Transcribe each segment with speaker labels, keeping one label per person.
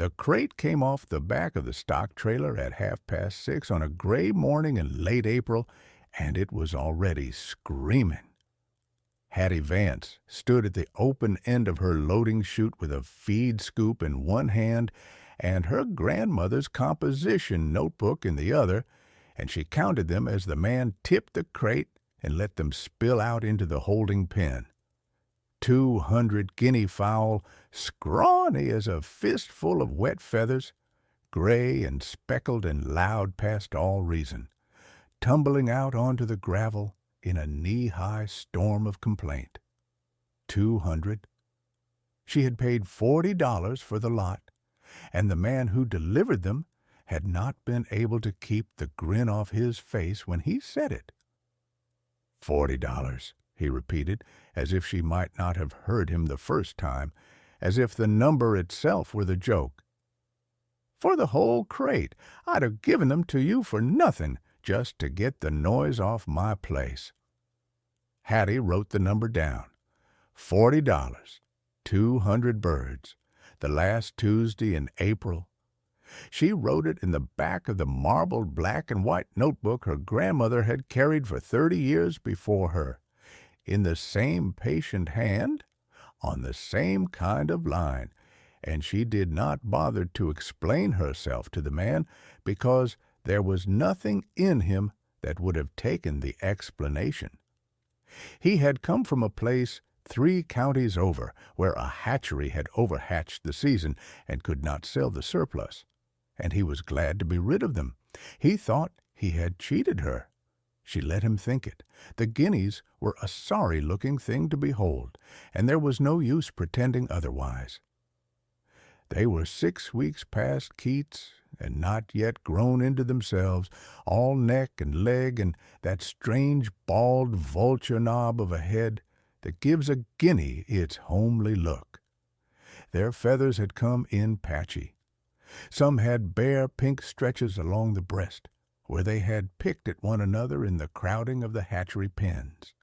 Speaker 1: The crate came off the back of the stock trailer at 6:30 on a gray morning in late April, and it was already screaming. Hattie Vance stood at the open end of her loading chute with a feed scoop in one hand and her grandmother's composition notebook in the other, and she counted them as the man tipped the crate and let them spill out into the holding pen. 200 guinea fowl, scrawny as a fistful of wet feathers, gray and speckled and loud past all reason, tumbling out onto the gravel in a knee-high storm of complaint. 200. She had paid $40 for the lot, and the man who delivered them had not been able to keep the grin off his face when he said it. $40, he repeated, as if she might not have heard him the first time, as if the number itself were the joke. For the whole crate. I'd have given them to you for nothing, just to get the noise off my place. Hattie wrote the number down. $40, 200 birds, the last Tuesday in April. She wrote it in the back of the marbled black and white notebook her grandmother had carried for 30 years before her, in the same patient hand, on the same kind of line, and she did not bother to explain herself to the man because there was nothing in him that would have taken the explanation. He had come from a place 3 counties over, where a hatchery had overhatched the season and could not sell the surplus, and he was glad to be rid of them. He thought he had cheated her. She let him think it. The guineas were a sorry-looking thing to behold, and there was no use pretending otherwise. They were 6 weeks past Keats, and not yet grown into themselves, all neck and leg and that strange bald vulture knob of a head that gives a guinea its homely look. Their feathers had come in patchy. Some had bare pink stretches along the breast, where they had picked at one another in the crowding of the hatchery pens.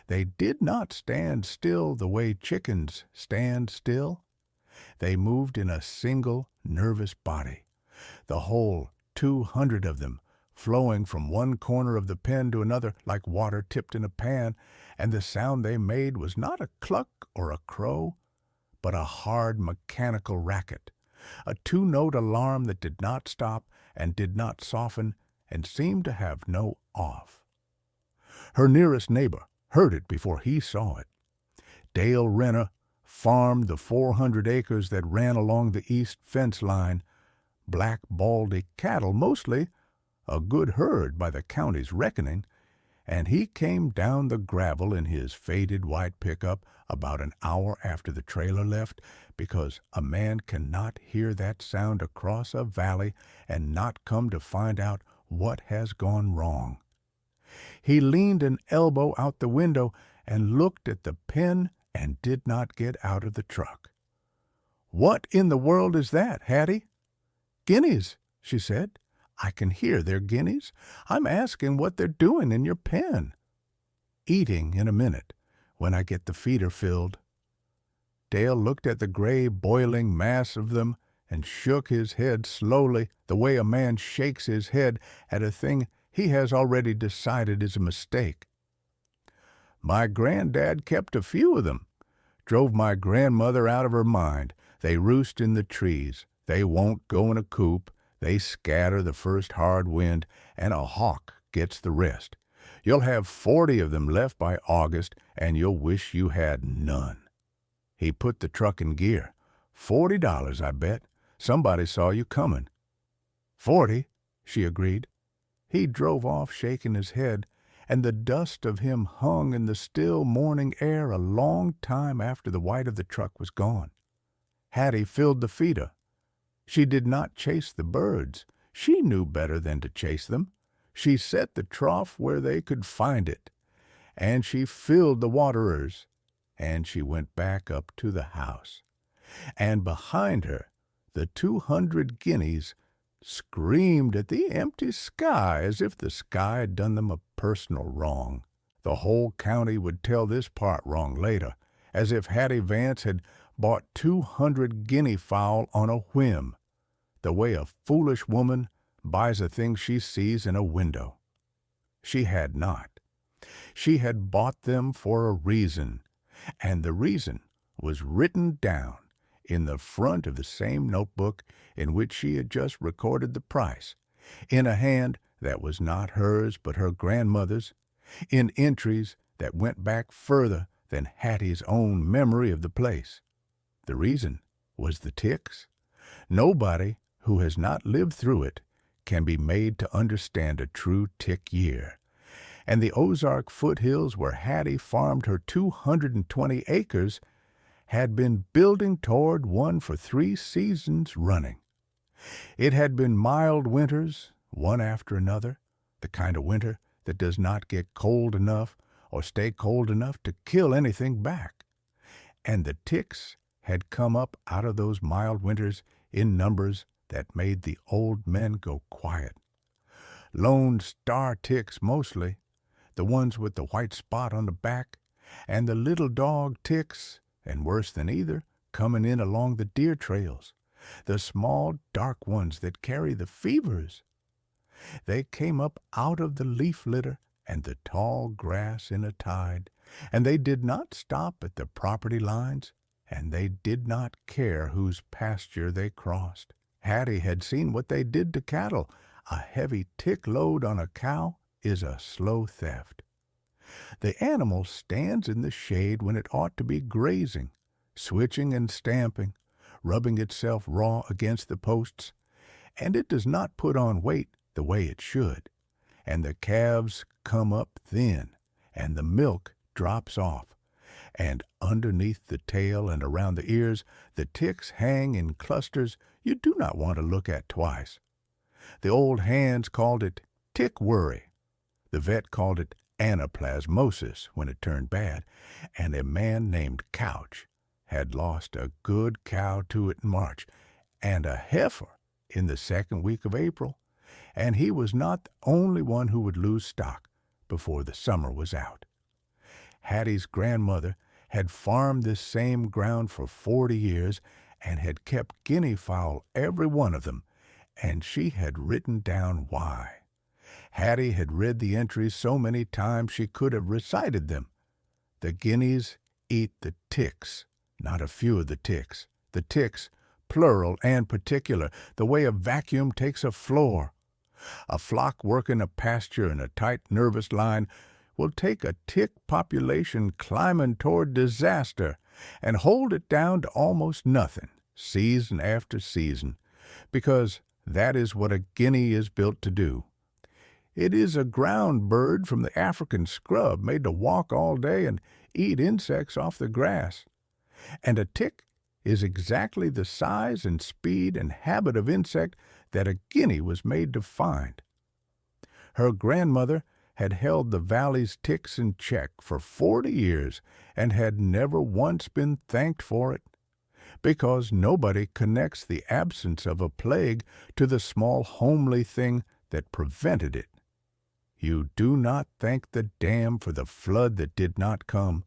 Speaker 1: They did not stand still the way chickens stand still. They moved in a single nervous body, the whole 200 of them flowing from one corner of the pen to another like water tipped in a pan, and the sound they made was not a cluck or a crow, but a hard mechanical racket, a 2-note alarm that did not stop and did not soften and seemed to have no off. Her nearest neighbor heard it before he saw it. Dale Renner farmed the 400 acres that ran along the east fence line, black baldy cattle mostly, a good herd by the county's reckoning, and he came down the gravel in his faded white pickup about an hour after the trailer left, because a man cannot hear that sound across a valley and not come to find out what has gone wrong. He leaned an elbow out the window and looked at the pen and did not get out of the truck. "What in the world is that, Hattie?" "Guineas," she said. "I can hear they're guineas. I'm asking what they're doing in your pen." "Eating in a minute, when I get the feeder filled." Dale looked at the gray, boiling mass of them and shook his head slowly, the way a man shakes his head at a thing he has already decided is a mistake. "My granddad kept a few of them. Drove my grandmother out of her mind. They roost in the trees. They won't go in a coop. They scatter the first hard wind, and a hawk gets the rest. You'll have 40 of them left by August, and you'll wish you had none." He put the truck in gear. $40, I bet. Somebody saw you coming." "40," she agreed. He drove off shaking his head, and the dust of him hung in the still morning air a long time after the white of the truck was gone. Hattie filled the feeder. She did not chase the birds. She knew better than to chase them. She set the trough where they could find it, and she filled the waterers, and she went back up to the house. And behind her, the 200 guineas screamed at the empty sky as if the sky had done them a personal wrong. The whole county would tell this part wrong later, as if Hattie Vance had bought 200 guinea fowl on a whim, the way a foolish woman buys a thing she sees in a window. She had not. She had bought them for a reason, and the reason was written down in the front of the same notebook in which she had just recorded the price, in a hand that was not hers but her grandmother's, in entries that went back further than Hattie's own memory of the place. The reason was the ticks. Nobody who has not lived through it can be made to understand a true tick year. And the Ozark foothills where Hattie farmed her 220 acres had been building toward one for 3 seasons running. It had been mild winters, one after another, the kind of winter that does not get cold enough or stay cold enough to kill anything back. And the ticks had come up out of those mild winters in numbers that made the old men go quiet. Lone star ticks mostly, the ones with the white spot on the back, and the little dog ticks, and worse than either, coming in along the deer trails, the small dark ones that carry the fevers. They came up out of the leaf litter and the tall grass in a tide, and they did not stop at the property lines, and they did not care whose pasture they crossed. Hattie had seen what they did to cattle. A heavy tick load on a cow is a slow theft. The animal stands in the shade when it ought to be grazing, switching and stamping, rubbing itself raw against the posts, and it does not put on weight the way it should, and the calves come up thin, and the milk drops off, and underneath the tail and around the ears the ticks hang in clusters you do not want to look at twice. The old hands called it tick worry. The vet called it anaplasmosis when it turned bad, and a man named Couch had lost a good cow to it in March, and a heifer in the second week of April, and he was not the only one who would lose stock before the summer was out. Hattie's grandmother had farmed this same ground for 40 years and had kept guinea fowl, every one of them, and she had written down why. Hattie had read the entries so many times she could have recited them. The guineas eat the ticks, not a few of the ticks. The ticks, plural and particular, the way a vacuum takes a floor. A flock working a pasture in a tight, nervous line will take a tick population climbing toward disaster and hold it down to almost nothing, season after season, because that is what a guinea is built to do. It is a ground bird from the African scrub, made to walk all day and eat insects off the grass. And a tick is exactly the size and speed and habit of insect that a guinea was made to find. Her grandmother had held the valley's ticks in check for 40 years and had never once been thanked for it, because nobody connects the absence of a plague to the small homely thing that prevented it. You do not thank the dam for the flood that did not come.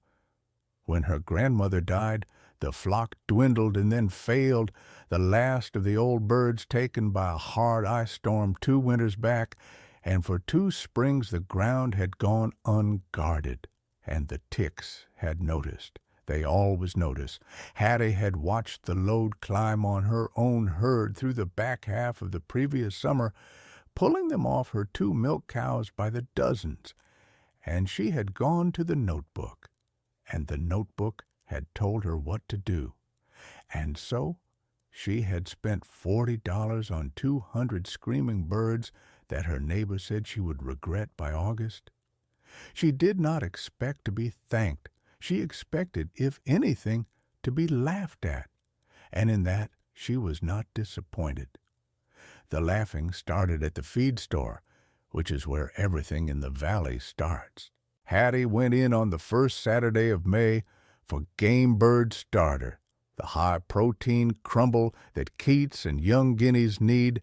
Speaker 1: When her grandmother died, the flock dwindled and then failed, the last of the old birds taken by a hard ice storm 2 winters back, and for 2 springs the ground had gone unguarded, and the ticks had noticed. They always notice. Hattie had watched the load climb on her own herd through the back half of the previous summer, pulling them off her 2 milk cows by the dozens, and she had gone to the notebook, and the notebook had told her what to do. And so she had spent $40 on 200 screaming birds that her neighbor said she would regret by August. She did not expect to be thanked. She expected, if anything, to be laughed at, and in that she was not disappointed. The laughing started at the feed store, which is where everything in the valley starts. Hattie went in on the first Saturday of May for Game Bird Starter, the high-protein crumble that Keats and young guineas need,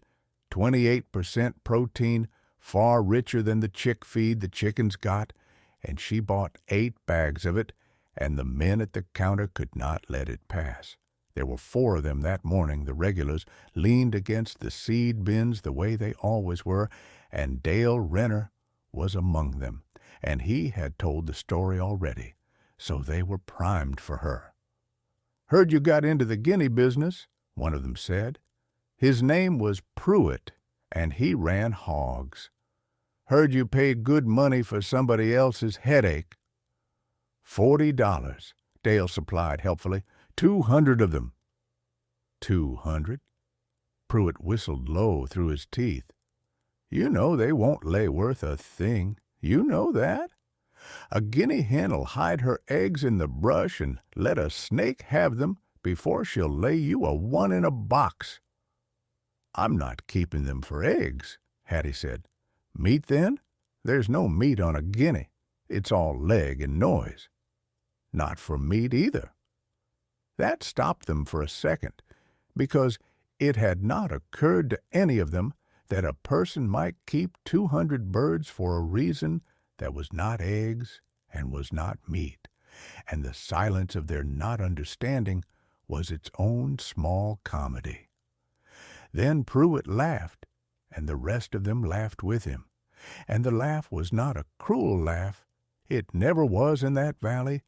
Speaker 1: 28% protein, far richer than the chick feed the chickens got, and she bought 8 bags of it and the men at the counter could not let it pass. There were 4 of them that morning, the regulars, leaned against the seed bins the way they always were, and Dale Renner was among them, and he had told the story already, so they were primed for her. "Heard you got into the guinea business," one of them said. "His name was Pruitt, and he ran hogs. Heard you paid good money for somebody else's headache." $40, Dale supplied helpfully. 200 of them. 200? Pruitt whistled low through his teeth. "You know they won't lay worth a thing. You know that. A guinea hen'll hide her eggs in the brush and let a snake have them before she'll lay you a one in a box." "I'm not keeping them for eggs," Hattie said. "Meat, then? There's no meat on a guinea. It's all leg and noise." "Not for meat, either." That stopped them for a second, because it had not occurred to any of them that a person might keep 200 birds for a reason that was not eggs and was not meat, and the silence of their not understanding was its own small comedy. Then Pruitt laughed, and the rest of them laughed with him, and the laugh was not a cruel laugh. It never was in that valley.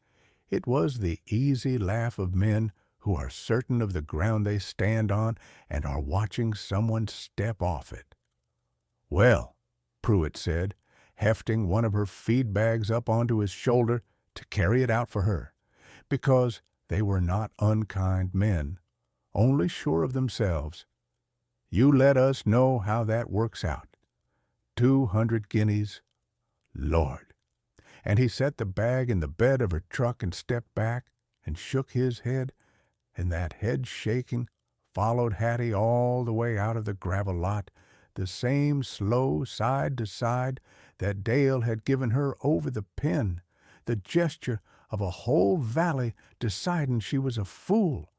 Speaker 1: It was the easy laugh of men who are certain of the ground they stand on and are watching someone step off it. "Well," Pruitt said, hefting one of her feed bags up onto his shoulder to carry it out for her, because they were not unkind men, only sure of themselves. "You let us know how that works out. 200 guineas, Lord." And he set the bag in the bed of her truck and stepped back and shook his head, and that head shaking followed Hattie all the way out of the gravel lot, the same slow side to side that Dale had given her over the pen, the gesture of a whole valley deciding she was a fool.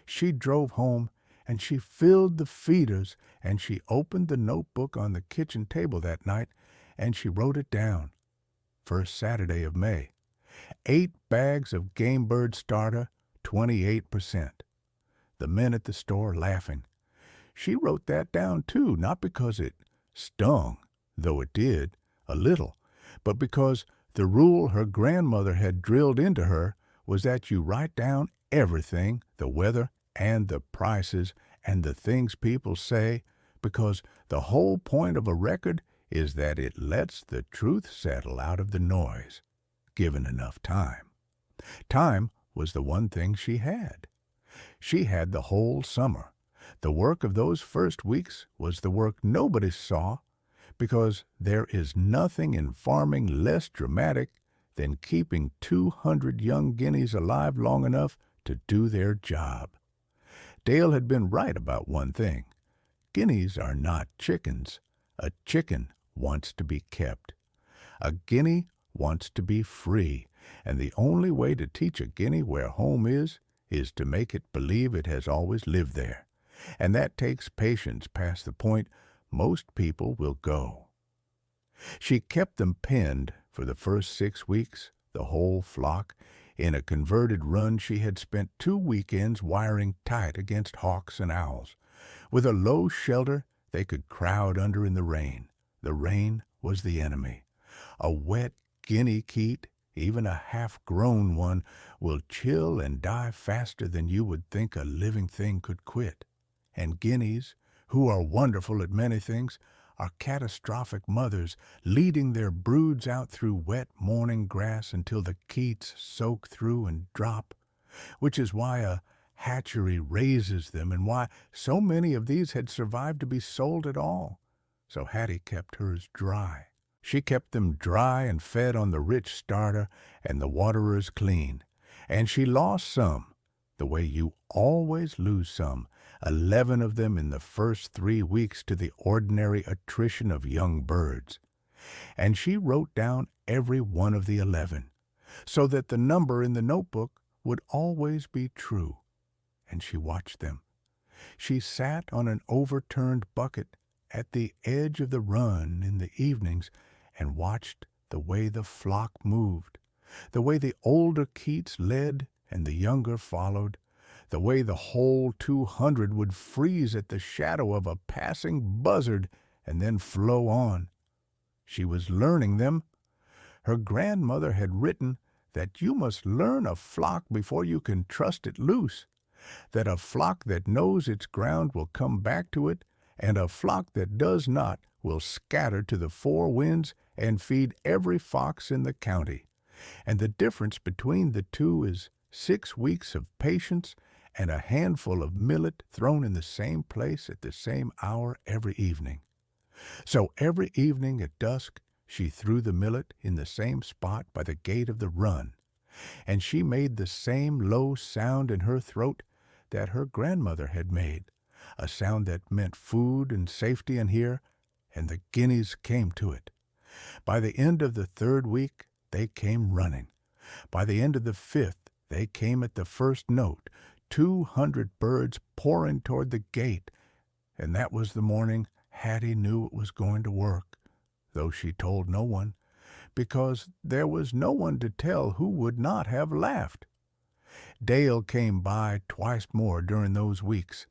Speaker 1: She drove home, and she filled the feeders, and she opened the notebook on the kitchen table that night, and she wrote it down. First Saturday of May. 8 bags of game bird starter, 28%. The men at the store laughing. She wrote that down too, not because it stung, though it did, a little, but because the rule her grandmother had drilled into her was that you write down everything, the weather and the prices and the things people say, because the whole point of a record is that it lets the truth settle out of the noise, given enough time. Time was the one thing she had. She had the whole summer. The work of those first weeks was the work nobody saw, because there is nothing in farming less dramatic than keeping 200 young guineas alive long enough to do their job. Dale had been right about one thing. Guineas are not chickens. A chicken wants to be kept. A guinea wants to be free, and the only way to teach a guinea where home is to make it believe it has always lived there, and that takes patience past the point most people will go. She kept them penned for the first 6 weeks, the whole flock. In a converted run she had spent 2 weekends wiring tight against hawks and owls. With a low shelter they could crowd under in the rain. The rain was the enemy. A wet guinea keet, even a half-grown one, will chill and die faster than you would think a living thing could quit. And guineas, who are wonderful at many things, are catastrophic mothers, leading their broods out through wet morning grass until the keets soak through and drop, which is why a hatchery raises them and why so many of these had survived to be sold at all. So Hattie kept hers dry. She kept them dry and fed on the rich starter and the waterers clean. And she lost some, the way you always lose some, 11 of them in the first 3 weeks to the ordinary attrition of young birds. And she wrote down every one of the 11, so that the number in the notebook would always be true. And she watched them. She sat on an overturned bucket at the edge of the run in the evenings and watched the way the flock moved, The way the older Keats led and the younger followed, the way the whole 200 would freeze at the shadow of a passing buzzard and then flow on. She was learning them. Her grandmother had written that you must learn a flock before you can trust it loose, that a flock that knows its ground will come back to it, and a flock that does not will scatter to the four winds and feed every fox in the county. And the difference between the two is 6 weeks of patience and a handful of millet thrown in the same place at the same hour every evening. So every evening at dusk she threw the millet in the same spot by the gate of the run, and she made the same low sound in her throat that her grandmother had made, a sound that meant food and safety in here, and the guineas came to it. By the end of the 3rd week they came running. By the end of the 5th they came at the first note, 200 birds pouring toward the gate, and that was the morning Hattie knew it was going to work, though she told no one, because there was no one to tell who would not have laughed. Dale came by twice more during those weeks,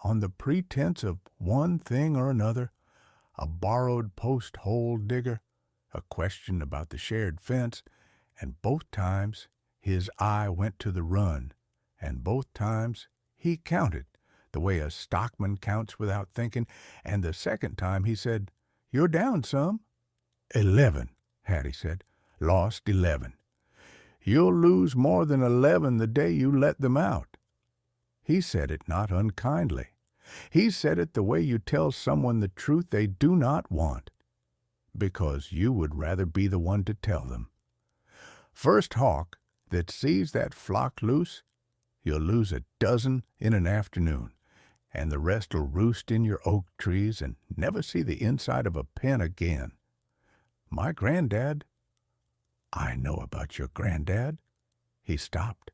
Speaker 1: on the pretense of one thing or another, a borrowed post-hole digger, a question about the shared fence, and both times his eye went to the run, and both times he counted, the way a stockman counts without thinking, and the second time he said, "You're down some." 11, Hattie said. "Lost 11. You'll lose more than 11 the day you let them out." He said it not unkindly. He said it the way you tell someone the truth they do not want, because you would rather be the one to tell them. First hawk that sees that flock loose, you'll lose a dozen in an afternoon, and the rest'll roost in your oak trees and never see the inside of a pen again. My granddad— I know about your granddad." He stopped.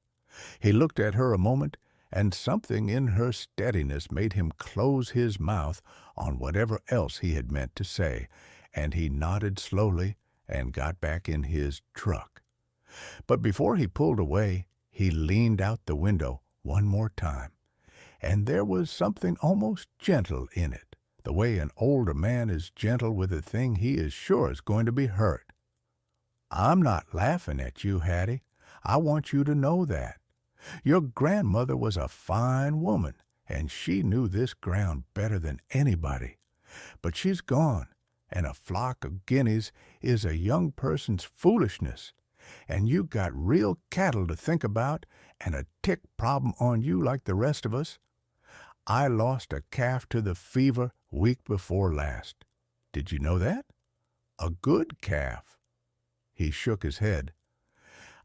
Speaker 1: He looked at her a moment, and something in her steadiness made him close his mouth on whatever else he had meant to say, and he nodded slowly and got back in his truck. But before he pulled away, he leaned out the window one more time, and there was something almost gentle in it, the way an older man is gentle with a thing he is sure is going to be hurt. "I'm not laughing at you, Hattie. I want you to know that. Your grandmother was a fine woman, and she knew this ground better than anybody. But she's gone, and a flock of guineas is a young person's foolishness, and you got real cattle to think about and a tick problem on you like the rest of us. I lost a calf to the fever week before last. Did you know that? A good calf." He shook his head.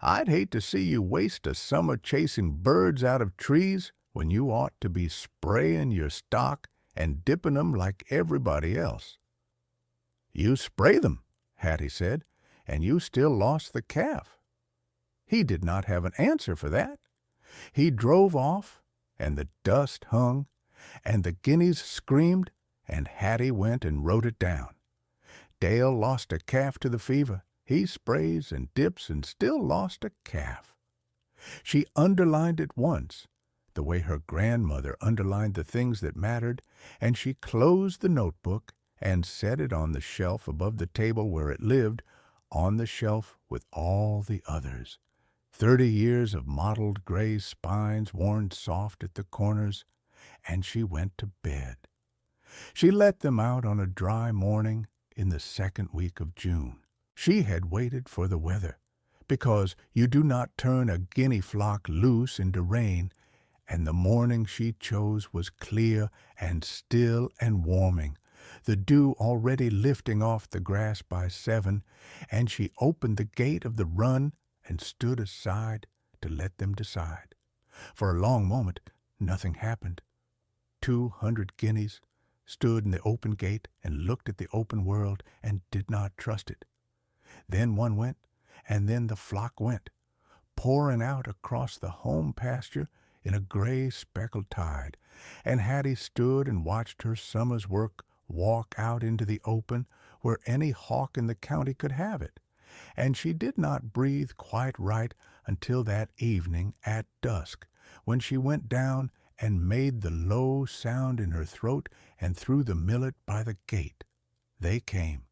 Speaker 1: "I'd hate to see you waste a summer chasing birds out of trees when you ought to be spraying your stock and dipping 'em like everybody else." "You spray them," Hattie said, "and you still lost the calf." He did not have an answer for that. He drove off, and the dust hung, and the guineas screamed, and Hattie went and wrote it down. Dale lost a calf to the fever. He sprays and dips and still lost a calf. She underlined it once, the way her grandmother underlined the things that mattered, and she closed the notebook and set it on the shelf above the table where it lived, on the shelf with all the others. 30 years of mottled gray spines worn soft at the corners, and she went to bed. She let them out on a dry morning in the 2nd week of June. She had waited for the weather, because you do not turn a guinea flock loose into rain, and the morning she chose was clear and still and warming, the dew already lifting off the grass by 7, and she opened the gate of the run and stood aside to let them decide. For a long moment nothing happened. 200 guineas stood in the open gate and looked at the open world and did not trust it. Then one went, and then the flock went, pouring out across the home pasture in a gray speckled tide, and Hattie stood and watched her summer's work walk out into the open where any hawk in the county could have it, and she did not breathe quite right until that evening at dusk, when she went down and made the low sound in her throat and threw the millet by the gate. They came.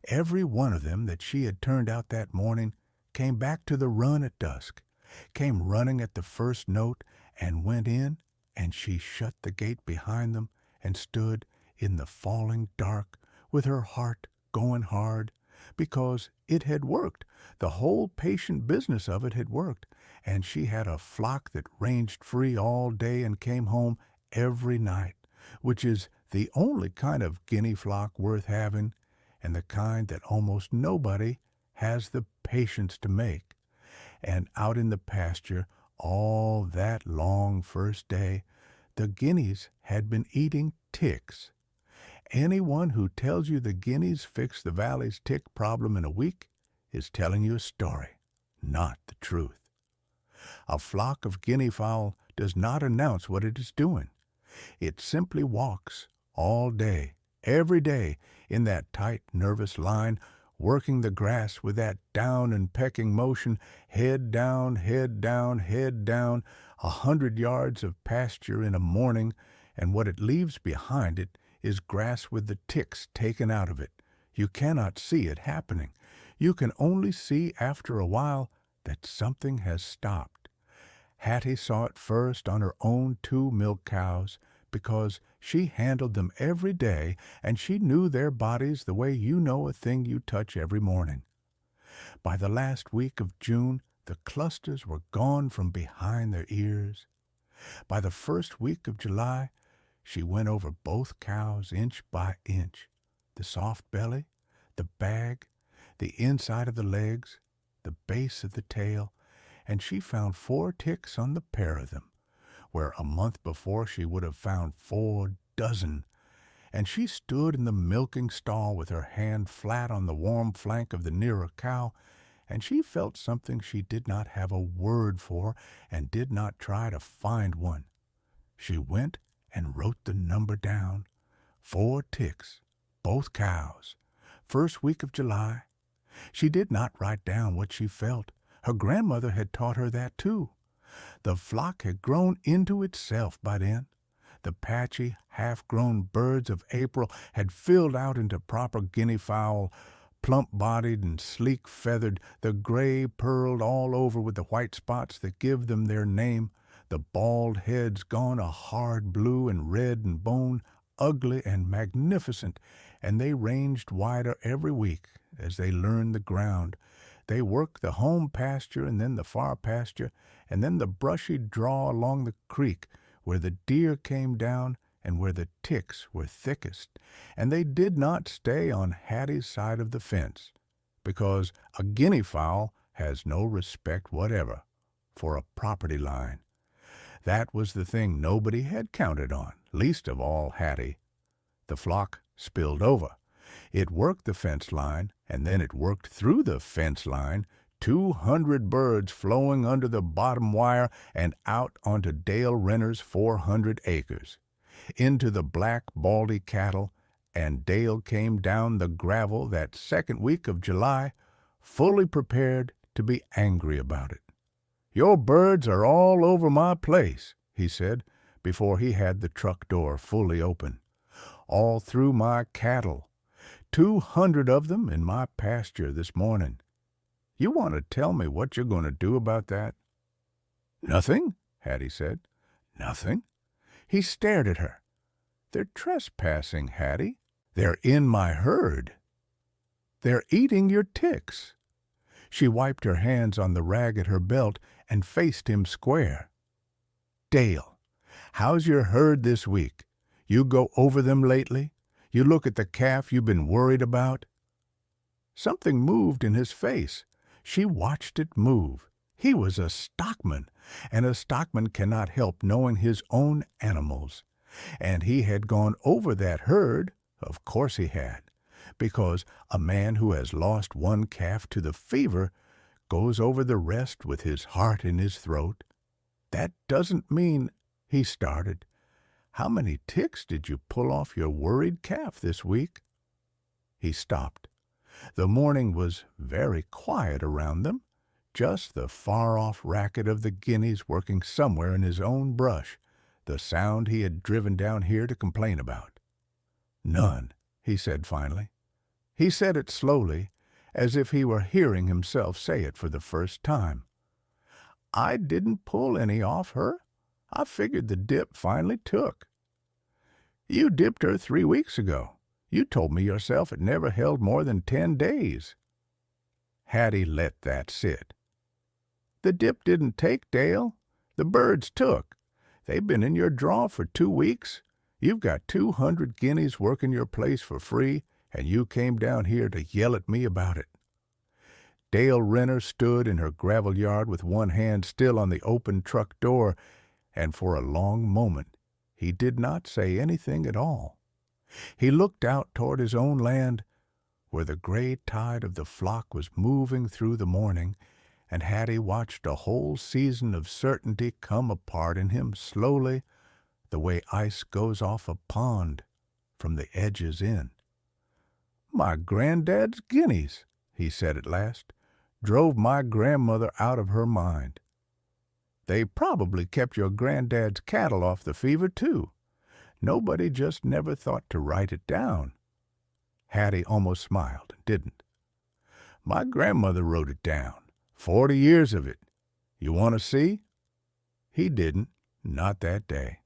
Speaker 1: Every one of them that she had turned out that morning came back to the run at dusk, came running at the first note, and went in, and she shut the gate behind them and stood in the falling dark with her heart going hard, because it had worked. The whole patient business of it had worked, and she had a flock that ranged free all day and came home every night, which is the only kind of guinea flock worth having, and the kind that almost nobody has the patience to make. And out in the pasture all that long first day, the guineas had been eating ticks. Anyone who tells you the guineas fixed the valley's tick problem in a week is telling you a story, not the truth. A flock of guinea fowl does not announce what it is doing. It simply walks all day, every day, in that tight, nervous line, working the grass with that down and pecking motion, head down, head down, head down, 100 yards of pasture in a morning, and what it leaves behind it is grass with the ticks taken out of it. You cannot see it happening. You can only see after a while that something has stopped. Hattie saw it first on her own 2 milk cows, because she handled them every day, and she knew their bodies the way you know a thing you touch every morning. By the last week of June, the clusters were gone from behind their ears. By the first week of July, she went over both cows inch by inch, the soft belly, the bag, the inside of the legs, the base of the tail, and she found 4 ticks on the pair of them, where a month before she would have found 4 dozen. And she stood in the milking stall with her hand flat on the warm flank of the nearer cow, and she felt something she did not have a word for and did not try to find one. She went and wrote the number down. 4 ticks, both cows, first week of July. She did not write down what she felt. Her grandmother had taught her that too. The flock had grown into itself by then. The patchy, half-grown birds of April had filled out into proper guinea fowl, plump-bodied and sleek-feathered, the gray pearled all over with the white spots that give them their name, the bald heads gone a hard blue and red and bone, ugly and magnificent, and they ranged wider every week as they learned the ground. They worked the home pasture and then the far pasture, and then the brushy draw along the creek where the deer came down and where the ticks were thickest, and they did not stay on Hattie's side of the fence, because a guinea fowl has no respect whatever for a property line. That was the thing nobody had counted on, least of all Hattie. The flock spilled over. It worked the fence line, and then it worked through the fence line, 200 birds flowing under the bottom wire and out onto Dale Renner's 400 acres, into the black baldy cattle, and Dale came down the gravel that second week of July, fully prepared to be angry about it. "Your birds are all over my place," he said, before he had the truck door fully open. "All through my cattle. 200 of them in my pasture this morning. You want to tell me what you're going to do about that?" "Nothing," Hattie said. "Nothing." He stared at her. "They're trespassing, Hattie. They're in my herd. They're eating your ticks." She wiped her hands on the rag at her belt and faced him square. "Dale, how's your herd this week? You go over them lately? You look at the calf you've been worried about?" Something moved in his face. She watched it move. He was a stockman, and a stockman cannot help knowing his own animals. And he had gone over that herd, of course he had, because a man who has lost one calf to the fever goes over the rest with his heart in his throat. "That doesn't mean—" he started. "How many ticks did you pull off your worried calf this week?" He stopped. The morning was very quiet around them, just the far-off racket of the Guineas working somewhere in his own brush, the sound he had driven down here to complain about. "None," he said finally. He said it slowly, as if he were hearing himself say it for the first time. "I didn't pull any off her. I figured the dip finally took." "You dipped her 3 weeks ago. You told me yourself it never held more than 10 days. Hattie let that sit. "The dip didn't take, Dale. The birds took. They've been in your draw for 2 weeks. You've got 200 guineas working your place for free, and you came down here to yell at me about it." Dale Renner stood in her gravel yard with one hand still on the open truck door, and for a long moment he did not say anything at all. He looked out toward his own land, where the gray tide of the flock was moving through the morning, and Hattie watched a whole season of certainty come apart in him slowly, the way ice goes off a pond from the edges in. "My granddad's guineas," he said at last, "drove my grandmother out of her mind. They probably kept your granddad's cattle off the fever, too. Nobody just never thought to write it down." Hattie almost smiled and didn't. "My grandmother wrote it down. 40 years of it. You want to see?" He didn't, not that day.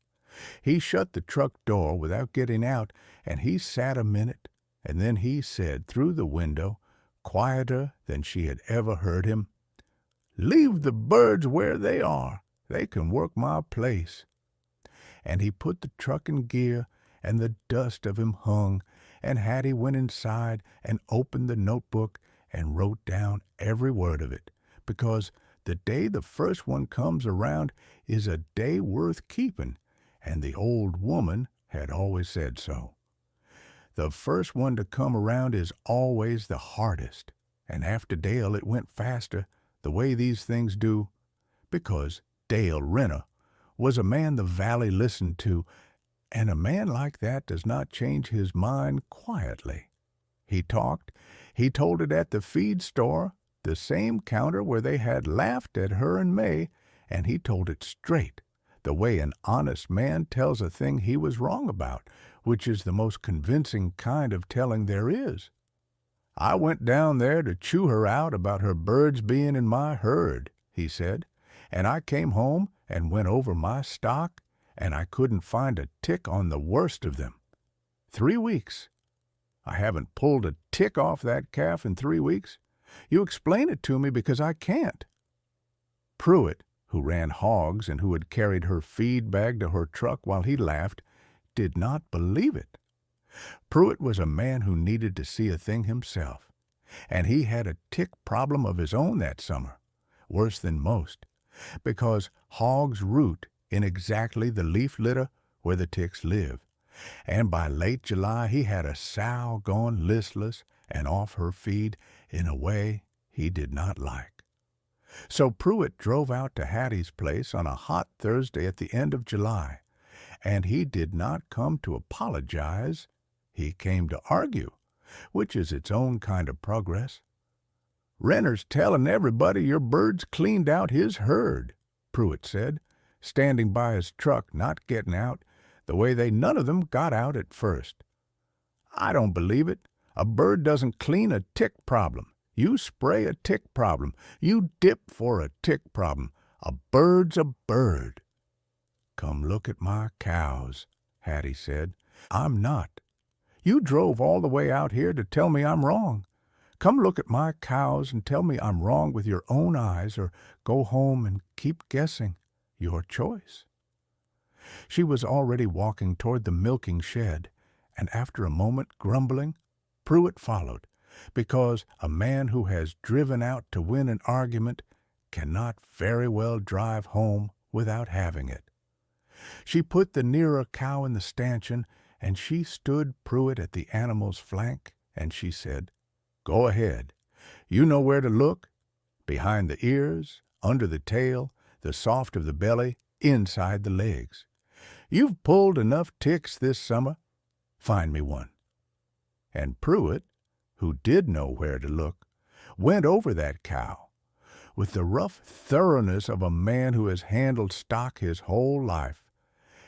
Speaker 1: He shut the truck door without getting out, and he sat a minute, and then he said through the window, quieter than she had ever heard him, "Leave the birds where they are. They can work my place." And he put the truck in gear, and the dust of him hung, and Hattie went inside and opened the notebook and wrote down every word of it, because the day the first one comes around is a day worth keeping, and the old woman had always said so. The first one to come around is always the hardest, and after Dale it went faster, the way these things do, because Dale Renner was a man the valley listened to, and a man like that does not change his mind quietly. He talked. He told it at the feed store, the same counter where they had laughed at her and May, and he told it straight, the way an honest man tells a thing he was wrong about, which is the most convincing kind of telling there is. "I went down there to chew her out about her birds being in my herd," he said, "and I came home and went over my stock, and I couldn't find a tick on the worst of them. 3 weeks. I haven't pulled a tick off that calf in 3 weeks. You explain it to me, because I can't." Pruitt, who ran hogs and who had carried her feed bag to her truck while he laughed, did not believe it. Pruitt was a man who needed to see a thing himself, and he had a tick problem of his own that summer, worse than most, because hogs root in exactly the leaf litter where the ticks live, and by late July he had a sow gone listless and off her feed in a way he did not like. So Pruitt drove out to Hattie's place on a hot Thursday at the end of July, and he did not come to apologize. He came to argue, which is its own kind of progress. "Renner's telling everybody your birds cleaned out his herd," Pruitt said, standing by his truck, not getting out, the way they none of them got out at first. "I don't believe it. A bird doesn't clean a tick problem. You spray a tick problem. You dip for a tick problem. A bird's a bird." "Come look at my cows," Hattie said. "I'm not. You drove all the way out here to tell me I'm wrong. Come look at my cows and tell me I'm wrong with your own eyes, or go home and keep guessing. Your choice." She was already walking toward the milking shed, and after a moment, grumbling, Pruitt followed, because a man who has driven out to win an argument cannot very well drive home without having it. She put the nearer cow in the stanchion, and she stood Pruitt at the animal's flank, and she said, "Go ahead. You know where to look. Behind the ears, under the tail, the soft of the belly, inside the legs. You've pulled enough ticks this summer. Find me one." And Pruitt, who did know where to look, went over that cow with the rough thoroughness of a man who has handled stock his whole life.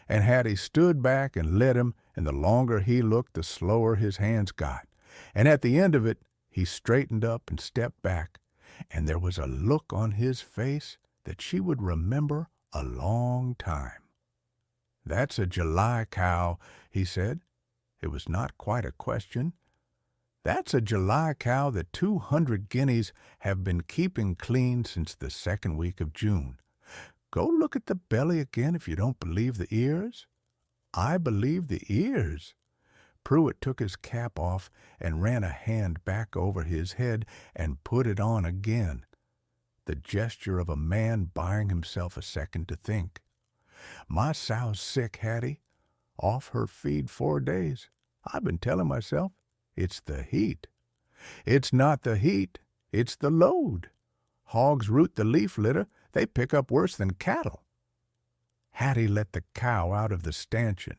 Speaker 1: And Hattie stood back and let him, and the longer he looked, the slower his hands got. And at the end of it, he straightened up and stepped back, and there was a look on his face that she would remember a long time. "That's a July cow," he said. It was not quite a question. "That's a July cow that 200 guineas have been keeping clean since the second week of June. Go look at the belly again if you don't believe the ears." I believe the ears. Pruitt took his cap off and ran a hand back over his head and put it on again, the gesture of a man buying himself a second to think. "My sow's sick, Hattie. Off her feed 4 days. I've been telling myself, it's the heat. It's not the heat, it's the load. Hogs root the leaf litter, they pick up worse than cattle." Hattie let the cow out of the stanchion.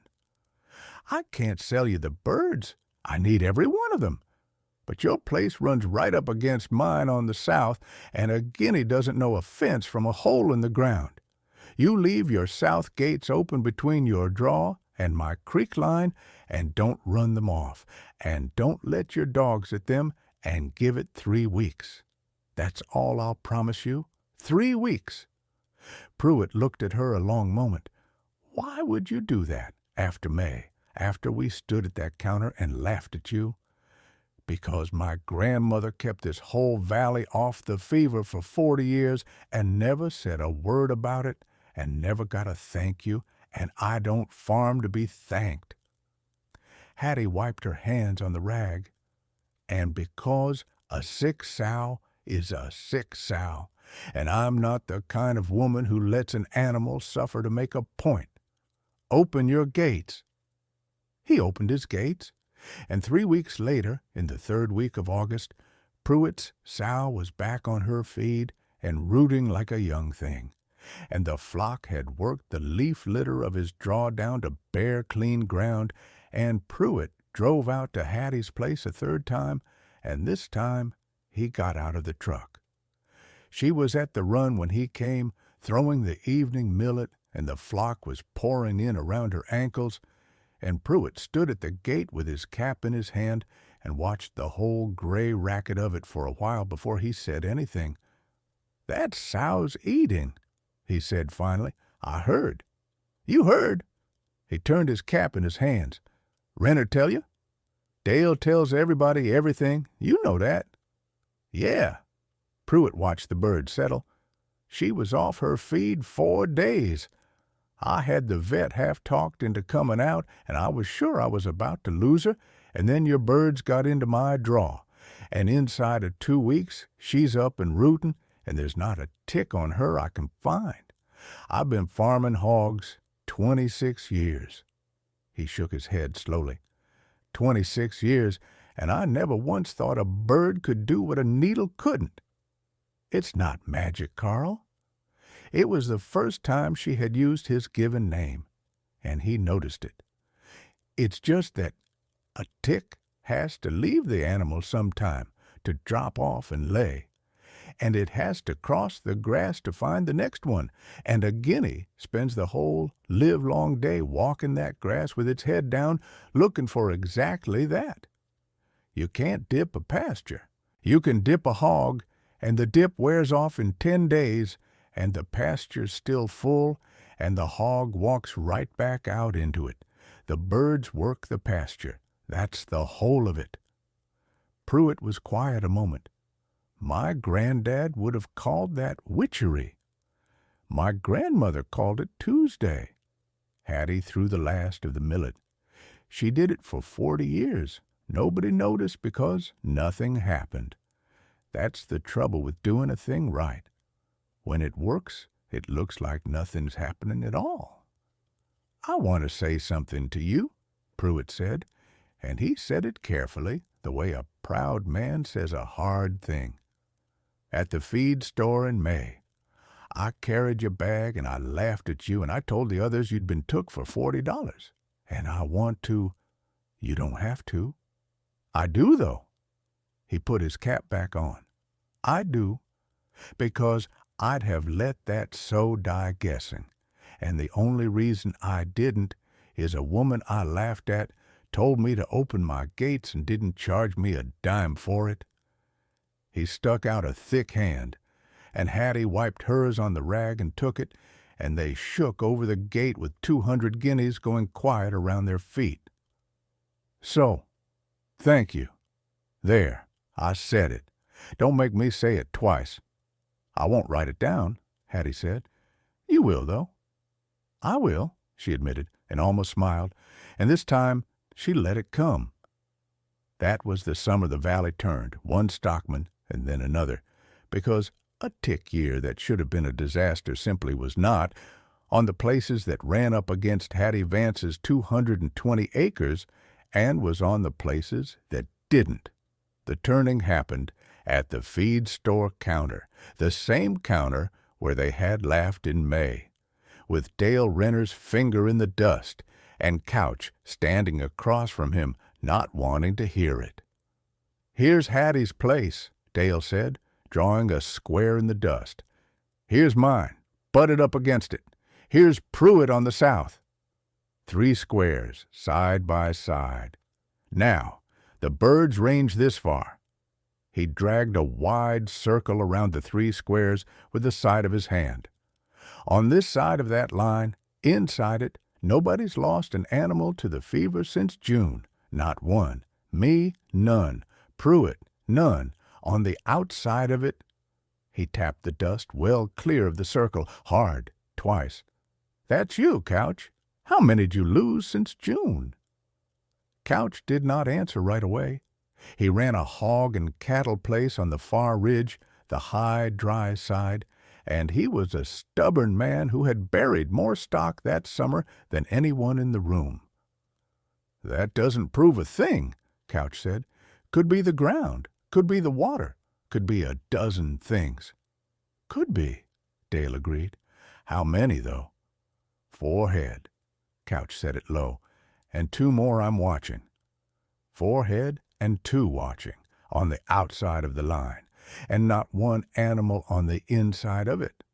Speaker 1: "I can't sell you the birds. I need every one of them. But your place runs right up against mine on the south, and a guinea doesn't know a fence from a hole in the ground. You leave your south gates open between your draw and my creek line, and don't run them off, and don't let your dogs at them, and give it 3 weeks. That's all I'll promise you. 3 weeks." Pruitt looked at her a long moment. "Why would you do that, after May, after we stood at that counter and laughed at you?" "Because my grandmother kept this whole valley off the fever for 40 years and never said a word about it and never got a thank you, and I don't farm to be thanked." Hattie wiped her hands on the rag. "And because a sick sow is a sick sow, and I'm not the kind of woman who lets an animal suffer to make a point. Open your gates." He opened his gates, and 3 weeks later, in the 3rd week of August, Pruitt's sow was back on her feed and rooting like a young thing, and the flock had worked the leaf litter of his draw down to bare, clean ground, and Pruitt drove out to Hattie's place a 3rd time, and this time he got out of the truck. She was at the run when he came, throwing the evening millet, and the flock was pouring in around her ankles, and Pruitt stood at the gate with his cap in his hand and watched the whole gray racket of it for a while before he said anything. "That sow's eating," he said finally. "I heard." "You heard?" He turned his cap in his hands. "Renner tell you? Dale tells everybody everything. You know that." "Yeah." Pruitt watched the bird settle. "She was off her feed 4 days. I had the vet half talked into coming out, and I was sure I was about to lose her, and then your birds got into my draw, and inside of 2 weeks she's up and rooting, and there's not a tick on her I can find. I've been farming hogs 26 years." He shook his head slowly. 26 years, and I never once thought a bird could do what a needle couldn't." "It's not magic, Carl." It was the first time she had used his given name, and he noticed it. "It's just that a tick has to leave the animal sometime to drop off and lay, and it has to cross the grass to find the next one, and a guinea spends the whole livelong day walking that grass with its head down, looking for exactly that. You can't dip a pasture. You can dip a hog, and the dip wears off in 10 days, and the pasture's still full, and the hog walks right back out into it. The birds work the pasture. That's the whole of it." Pruitt was quiet a moment. "My granddad would have called that witchery. My grandmother called it Tuesday." Hattie threw the last of the millet. "She did it for 40 years. Nobody noticed because nothing happened. That's the trouble with doing a thing right. When it works, it looks like nothing's happening at all." "I want to say something to you," Pruitt said, and he said it carefully, the way a proud man says a hard thing. "At the feed store in May, I carried your bag and I laughed at you, and I told the others you'd been took for $40. And I want to—" "You don't have to." "I do, though." He put his cap back on. "I do, because I'd have let that sow die guessing, and the only reason I didn't is a woman I laughed at told me to open my gates and didn't charge me a dime for it." He stuck out a thick hand, and Hattie wiped hers on the rag and took it, and they shook over the gate with 200 guineas going quiet around their feet. "So, thank you. There, I said it. Don't make me say it twice." "I won't write it down," Hattie said. "You will, though." "I will," she admitted, and almost smiled, and this time she let it come. That was the summer the valley turned, one stockman and then another, because a tick year that should have been a disaster simply was not. On the places that ran up against Hattie Vance's 220 acres, and was on the places that didn't. The turning happened at the feed store counter, the same counter where they had laughed in May, with Dale Renner's finger in the dust and Couch standing across from him, not wanting to hear it. "Here's Hattie's place," Dale said, drawing a square in the dust. "Here's mine, butted up against it. Here's Pruitt on the south." 3 squares, side by side. "Now, the birds range this far." He dragged a wide circle around the 3 squares with the side of his hand. "On this side of that line, inside it, nobody's lost an animal to the fever since June. Not one. Me, none. Pruitt, none. On the outside of it—" He tapped the dust well clear of the circle, hard, twice. "That's you, Couch. How many'd you lose since June?" Couch did not answer right away. He ran a hog and cattle place on the far ridge, the high, dry side, and he was a stubborn man who had buried more stock that summer than anyone in the room. "That doesn't prove a thing," Couch said. "Could be the ground, could be the water, could be a dozen things." "Could be," Dale agreed. "How many, though?" 4 head. Couch said it low. "And 2 more I'm watching." 4 head and 2 watching, on the outside of the line, and not one animal on the inside of it.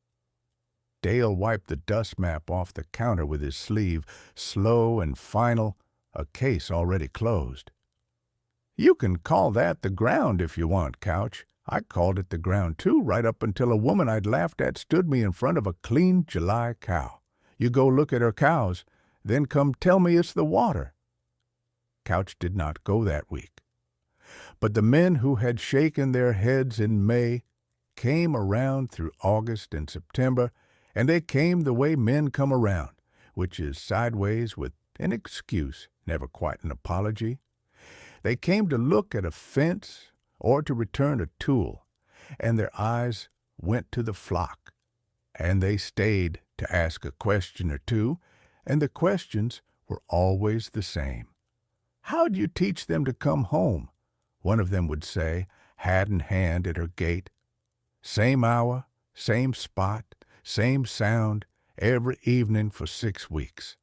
Speaker 1: Dale wiped the dust map off the counter with his sleeve, slow and final, a case already closed. "You can call that the ground if you want, Couch. I called it the ground, too, right up until a woman I'd laughed at stood me in front of a clean July cow. You go look at her cows, then come tell me it's the water." Couch did not go that week. But the men who had shaken their heads in May came around through August and September, and they came the way men come around, which is sideways with an excuse, never quite an apology. They came to look at a fence or to return a tool, and their eyes went to the flock, and they stayed to ask a question or two, and the questions were always the same. "How'd you teach them to come home?" one of them would say, hat in hand at her gate. "Same hour, same spot, same sound, every evening for 6 weeks.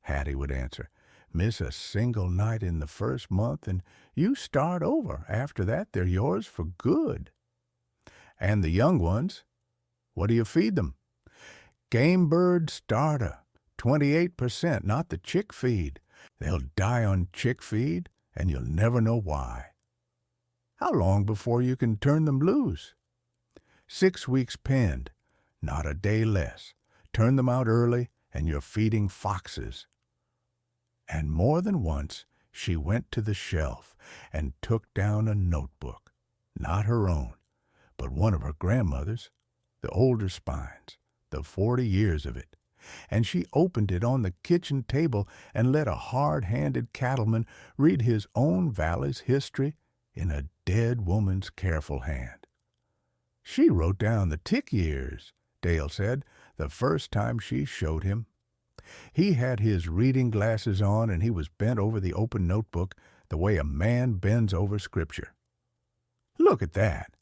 Speaker 1: Hattie would answer, "Miss a single night in the first month, and you start over. After that, they're yours for good." "And the young ones, what do you feed them?" "Game bird starter, 28%, not the chick feed. They'll die on chick feed, and you'll never know why." "How long before you can turn them loose?" 6 weeks penned, not a day less. Turn them out early, and you're feeding foxes." And more than once she went to the shelf and took down a notebook, not her own, but one of her grandmother's, the older Spine's, the 40 years of it, and she opened it on the kitchen table and let a hard-handed cattleman read his own valley's history in a dead woman's careful hand. "She wrote down the tick years," Dale said, the first time she showed him. He had his reading glasses on, and he was bent over the open notebook the way a man bends over Scripture. "Look at that.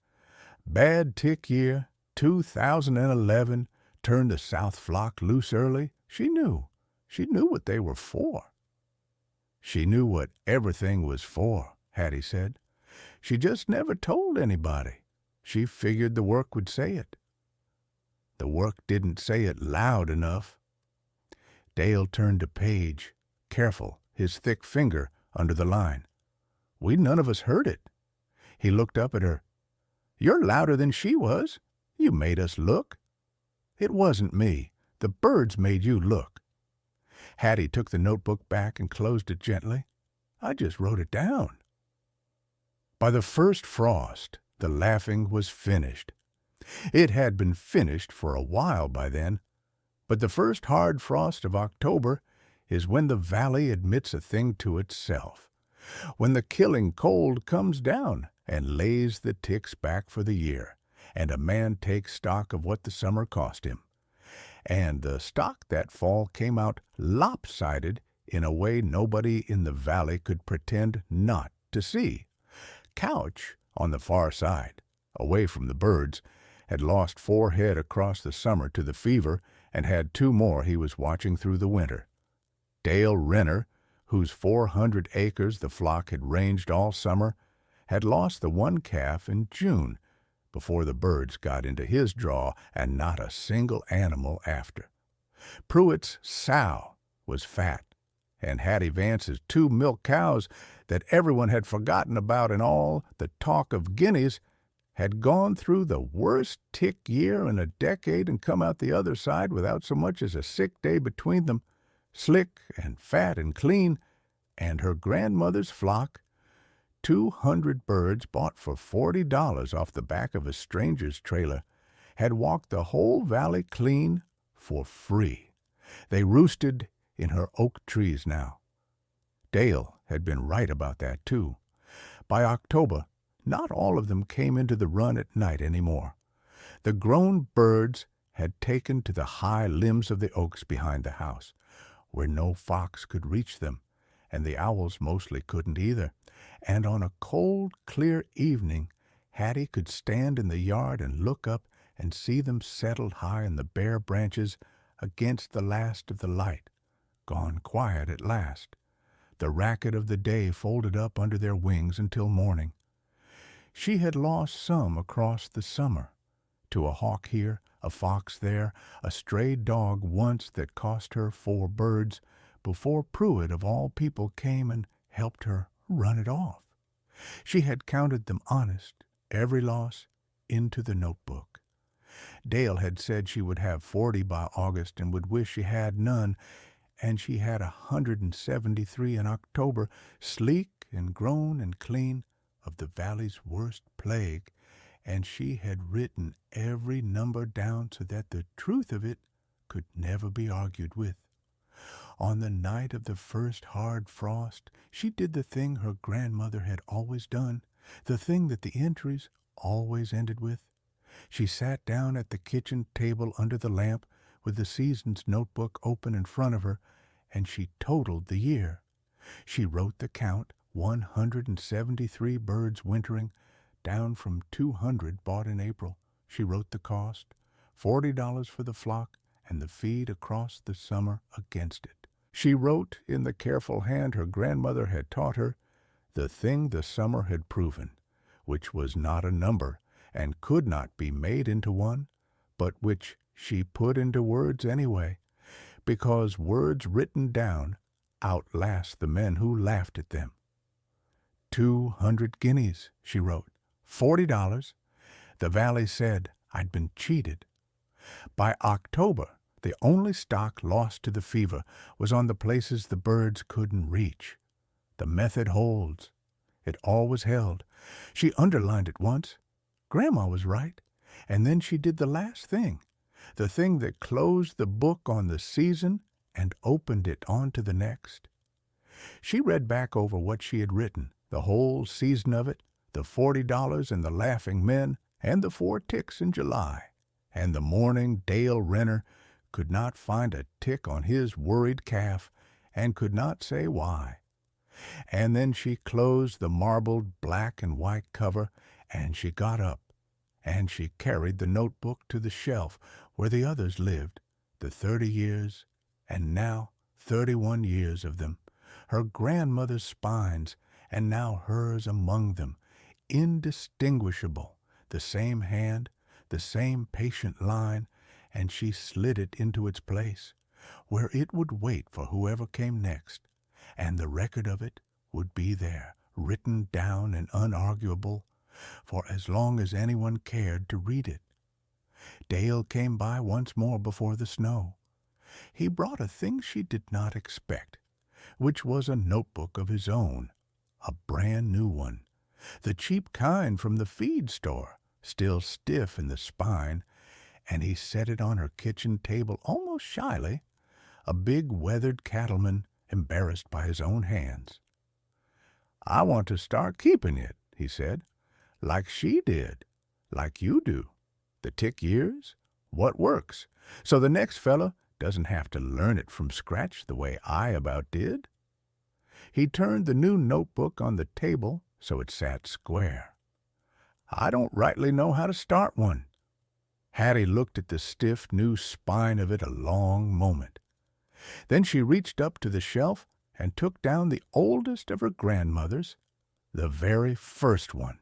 Speaker 1: Bad tick year, 2011, turned the south flock loose early. She knew what they were for." "She knew what everything was for," Hattie said. She just never told anybody. She figured the work would say it. The work didn't say it loud enough. Dale turned a page, careful, his thick finger under the line. We none of us heard it. He looked up at her. You're louder than she was. You made us look. It wasn't me. The birds made you look. Hattie took the notebook back and closed it gently. I just wrote it down. By the first frost, the laughing was finished. It had been finished for a while by then, but the first hard frost of October is when the valley admits a thing to itself, when the killing cold comes down and lays the ticks back for the year, and a man takes stock of what the summer cost him. And the stock that fall came out lopsided in a way nobody in the valley could pretend not to see. Couch, on the far side, away from the birds, had lost 4 head across the summer to the fever and had 2 more he was watching through the winter. Dale Renner, whose 400 acres the flock had ranged all summer, had lost the 1 calf in June, before the birds got into his draw, and not a single animal after. Pruitt's sow was fat, and Hattie Vance's 2 milk cows that everyone had forgotten about in all the talk of Guineas had gone through the worst tick year in a decade and come out the other side without so much as a sick day between them, slick and fat and clean, and her grandmother's flock, 200 birds bought for $40 off the back of a stranger's trailer, had walked the whole valley clean for free. They roosted in her oak trees now. Dale had been right about that, too. By October, not all of them came into the run at night any more. The grown birds had taken to the high limbs of the oaks behind the house, where no fox could reach them, and the owls mostly couldn't either. And on a cold, clear evening, Hattie could stand in the yard and look up and see them settled high in the bare branches against the last of the light, gone quiet at last, the racket of the day folded up under their wings until morning. She had lost some across the summer, to a hawk here, a fox there, a stray dog once that cost her 4 birds, before Pruitt of all people came and helped her run it off. She had counted them honest, every loss, into the notebook. Dale had said she would have 40 by August and would wish she had none, and she had 173 in October, sleek and grown and clean, of the valley's worst plague, and she had written every number down so that the truth of it could never be argued with. On the night of the first hard frost, she did the thing her grandmother had always done, the thing that the entries always ended with. She sat down at the kitchen table under the lamp with the season's notebook open in front of her, and she totaled the year. She wrote the count, 173 birds wintering, down from 200 bought in April. She wrote the cost, $40 for the flock, and the feed across the summer against it. She wrote, in the careful hand her grandmother had taught her, the thing the summer had proven, which was not a number, and could not be made into one, but which she put into words anyway, because words written down outlast the men who laughed at them. 200 guineas, she wrote, $40. The valley said I'd been cheated. By October, the only stock lost to the fever was on the places the birds couldn't reach. The method holds. It always held. She underlined it once. Grandma was right. And then she did the last thing, the thing that closed the book on the season and opened it on to the next. She read back over what she had written, the whole season of it, the $40 and the laughing men, and the 4 ticks in July. And the morning Dale Renner could not find a tick on his worried calf, and could not say why. And then she closed the marbled black and white cover, and she got up, and she carried the notebook to the shelf where the others lived, the 30 years, and now 31 years of them, her grandmother's spines, and now hers among them, indistinguishable, the same hand, the same patient line, and she slid it into its place, where it would wait for whoever came next, and the record of it would be there, written down and unarguable, for as long as anyone cared to read it. Dale came by once more before the snow. He brought a thing she did not expect, which was a notebook of his own, a brand new one, the cheap kind from the feed store, still stiff in the spine, and he set it on her kitchen table almost shyly, a big weathered cattleman embarrassed by his own hands. "I want to start keeping it," he said, "like she did, like you do. The tick years, what works, so the next fella doesn't have to learn it from scratch the way I about did." He turned the new notebook on the table so it sat square. "I don't rightly know how to start one." Hattie looked at the stiff new spine of it a long moment. Then she reached up to the shelf and took down the oldest of her grandmothers, the very first one,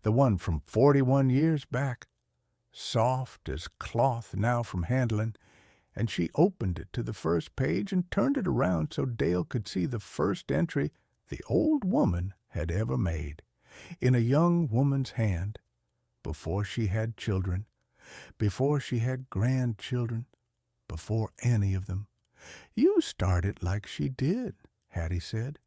Speaker 1: the one from 41 years back, soft as cloth now from handling, and she opened it to the first page and turned it around so Dale could see the first entry the old woman had ever made, in a young woman's hand, before she had children, before she had grandchildren, before any of them. "You start it like she did," Hattie said.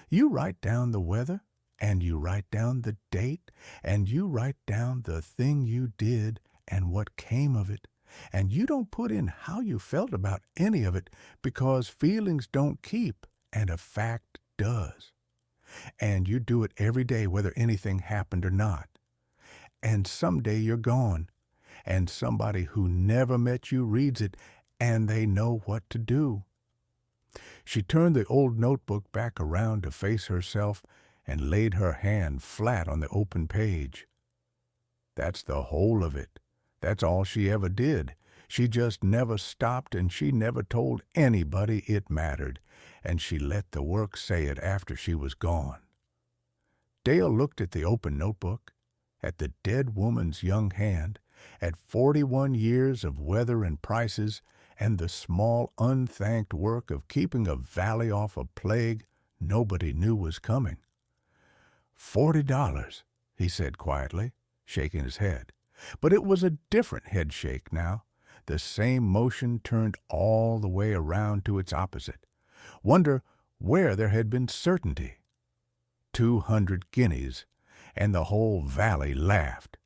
Speaker 1: "You write down the weather, and you write down the date, and you write down the thing you did and what came of it, and you don't put in how you felt about any of it, because feelings don't keep and a fact does. And you do it every day whether anything happened or not. And someday you're gone, and somebody who never met you reads it, and they know what to do." She turned the old notebook back around to face herself and laid her hand flat on the open page. "That's the whole of it. That's all she ever did. She just never stopped, and she never told anybody it mattered, and she let the work say it after she was gone." Dale looked at the open notebook, at the dead woman's young hand, at 41 years of weather and prices, and the small unthanked work of keeping a valley off a plague nobody knew was coming. $40, he said quietly, shaking his head. But it was a different headshake now, the same motion turned all the way around to its opposite. Wonder where there had been certainty. 200 guineas, and the whole valley laughed.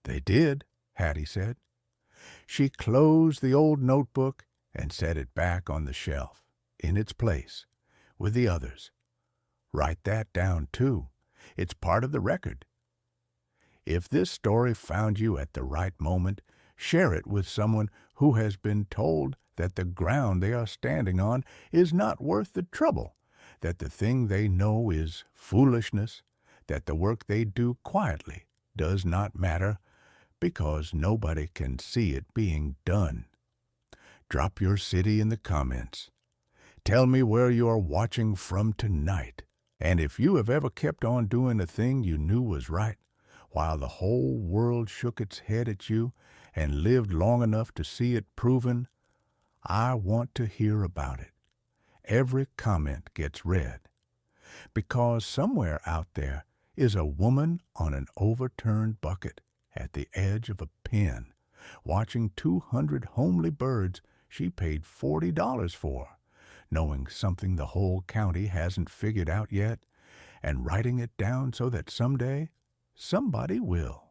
Speaker 1: "They did," Hattie said. She closed the old notebook and set it back on the shelf, in its place, with the others. "Write that down, too. It's part of the record. If this story found you at the right moment, share it with someone who has been told that the ground they are standing on is not worth the trouble, that the thing they know is foolishness, that the work they do quietly does not matter, because nobody can see it being done. Drop your city in the comments. Tell me where you are watching from tonight, and if you have ever kept on doing a thing you knew was right, while the whole world shook its head at you and lived long enough to see it proven, I want to hear about it. Every comment gets read, because somewhere out there is a woman on an overturned bucket at the edge of a pen, watching 200 homely birds she paid $40 for, knowing something the whole county hasn't figured out yet, and writing it down so that someday somebody will.